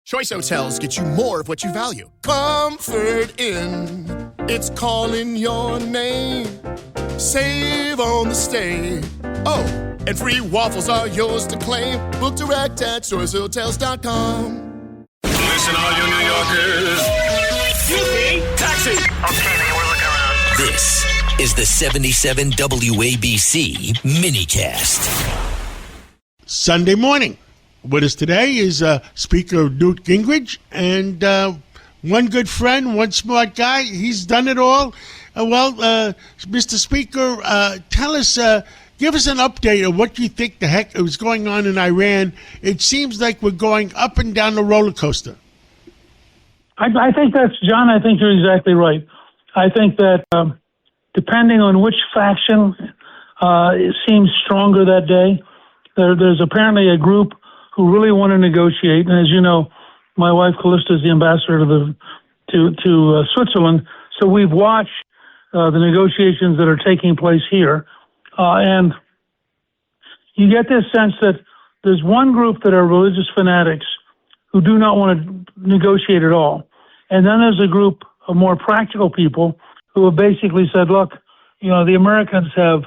Choice Hotels get you more of what you value. Comfort Inn, it's calling your name. Save on the stay. Oh, and free waffles are yours to claim. Book direct at choicehotels.com. Listen, all you New Yorkers. Taxi. Okay, man, we're looking around. This is the 77 WABC minicast. Sunday morning. With us today is Speaker Newt Gingrich, and one good friend, one smart guy. He's done it all. Mr. Speaker, tell us, give us an update of what you think the heck is going on in Iran. It seems like we're going up and down the roller coaster. I think that's, John, I think you're exactly right. I think that depending on which faction it seems stronger that day, there's apparently a group who really want to negotiate. And as you know, my wife Callista is the ambassador to Switzerland. So we've watched the negotiations that are taking place here. And you get this sense that there's one group that are religious fanatics who do not want to negotiate at all. And then there's a group of more practical people who have basically said, look, the Americans have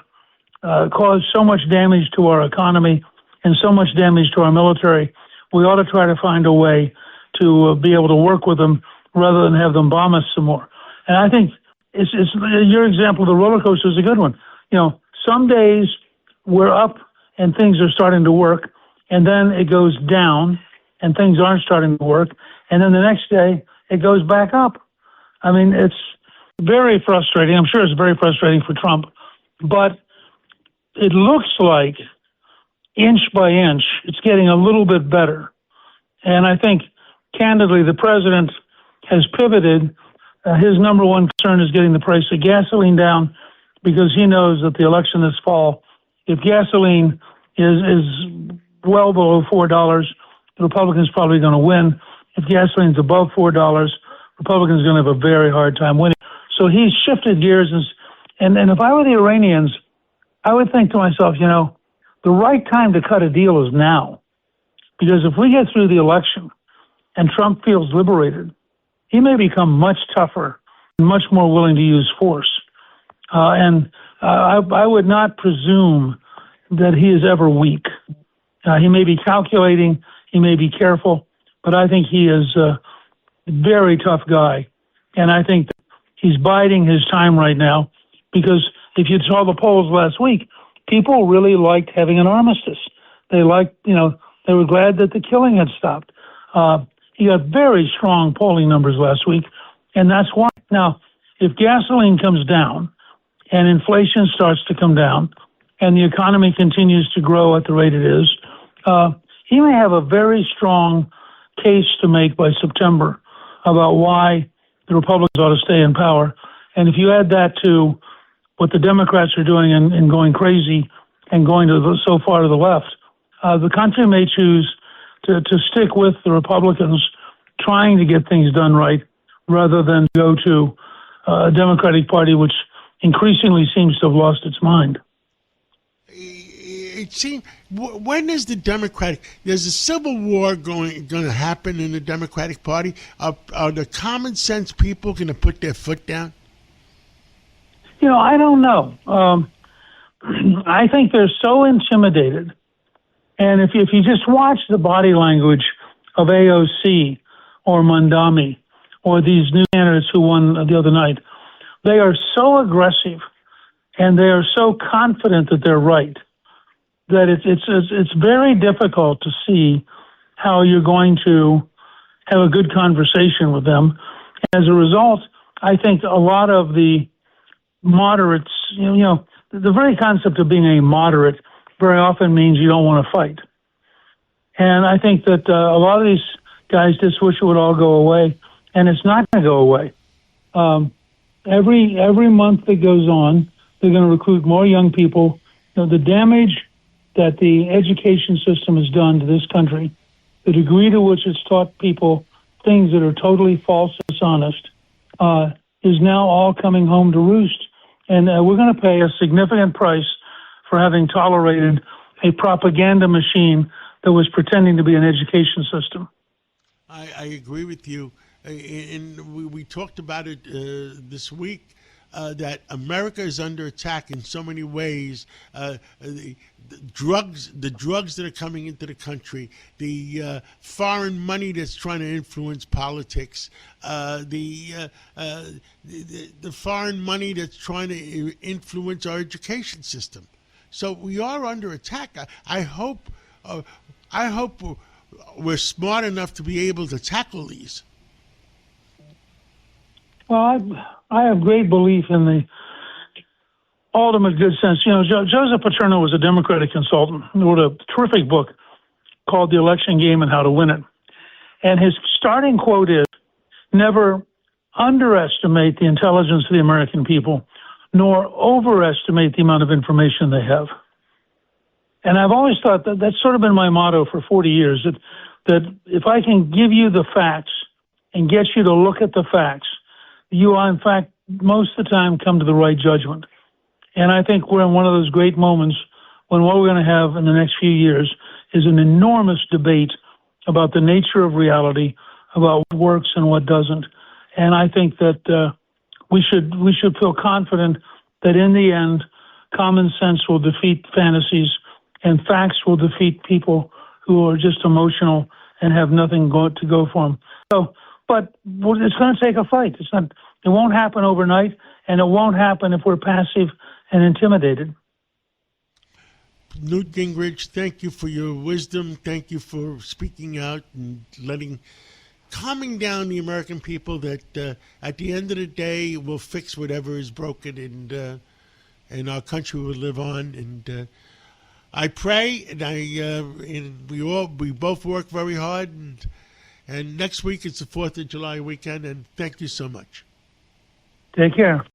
caused so much damage to our economy and so much damage to our military, we ought to try to find a way to be able to work with them rather than have them bomb us some more. And I think it's your example of the roller coaster is a good one. Some days we're up and things are starting to work, and then it goes down and things aren't starting to work, and then the next day it goes back up. I mean, it's very frustrating. I'm sure it's very frustrating for Trump, but it looks like inch by inch, it's getting a little bit better. And I think, candidly, the president has pivoted. His number one concern is getting the price of gasoline down because he knows that the election this fall, if gasoline is well below $4, the Republicans probably going to win. If gasoline's above $4, Republicans are going to have a very hard time winning. So he's shifted gears. And if I were the Iranians, I would think to myself, the right time to cut a deal is now. Because if we get through the election and Trump feels liberated, he may become much tougher and much more willing to use force. And I would not presume that he is ever weak. He may be calculating, he may be careful, but I think he is a very tough guy. And I think that he's biding his time right now because if you saw the polls last week, people really liked having an armistice. They liked, they were glad that the killing had stopped. He got very strong polling numbers last week, and that's why. Now, if gasoline comes down and inflation starts to come down and the economy continues to grow at the rate it is, he may have a very strong case to make by September about why the Republicans ought to stay in power. And if you add that to what the Democrats are doing and going crazy and going so far to the left, the country may choose to stick with the Republicans trying to get things done right rather than go to a Democratic Party which increasingly seems to have lost its mind. It seems, when is the there's a civil war going to happen in the Democratic Party? Are the common sense people going to put their foot down? I don't know. I think they're so intimidated. And if you just watch the body language of AOC or Mandami or these new candidates who won the other night, they are so aggressive and they are so confident that they're right that it's very difficult to see how you're going to have a good conversation with them. As a result, I think a lot of the moderates, the very concept of being a moderate very often means you don't want to fight. And I think that a lot of these guys just wish it would all go away, and it's not going to go away. Every month that goes on, they're going to recruit more young people. The damage that the education system has done to this country, the degree to which it's taught people things that are totally false and dishonest, is now all coming home to roost. And we're going to pay a significant price for having tolerated a propaganda machine that was pretending to be an education system. I agree with you. And we talked about it this week. That America is under attack in so many ways. The drugs that are coming into the country, the foreign money that's trying to influence politics, the foreign money that's trying to influence our education system. So we are under attack. I hope we're smart enough to be able to tackle these. Well, I have great belief in the ultimate good sense. You know, Joseph Paterno was a Democratic consultant who wrote a terrific book called The Election Game and How to Win It. And his starting quote is, never underestimate the intelligence of the American people, nor overestimate the amount of information they have. And I've always thought that that's sort of been my motto for 40 years, that if I can give you the facts and get you to look at the facts, you will, in fact, most of the time come to the right judgment. And I think we're in one of those great moments when what we're going to have in the next few years is an enormous debate about the nature of reality, about what works and what doesn't. And I think that we should feel confident that in the end, common sense will defeat fantasies and facts will defeat people who are just emotional and have nothing to go for them. So, but it's going to take a fight. It won't happen overnight, and it won't happen if we're passive and intimidated. Newt Gingrich, thank you for your wisdom. Thank you for speaking out and calming down the American people that at the end of the day, we'll fix whatever is broken and our country will live on. And I pray, and we both work very hard. And next week it's the 4th of July weekend. And thank you so much. Take care.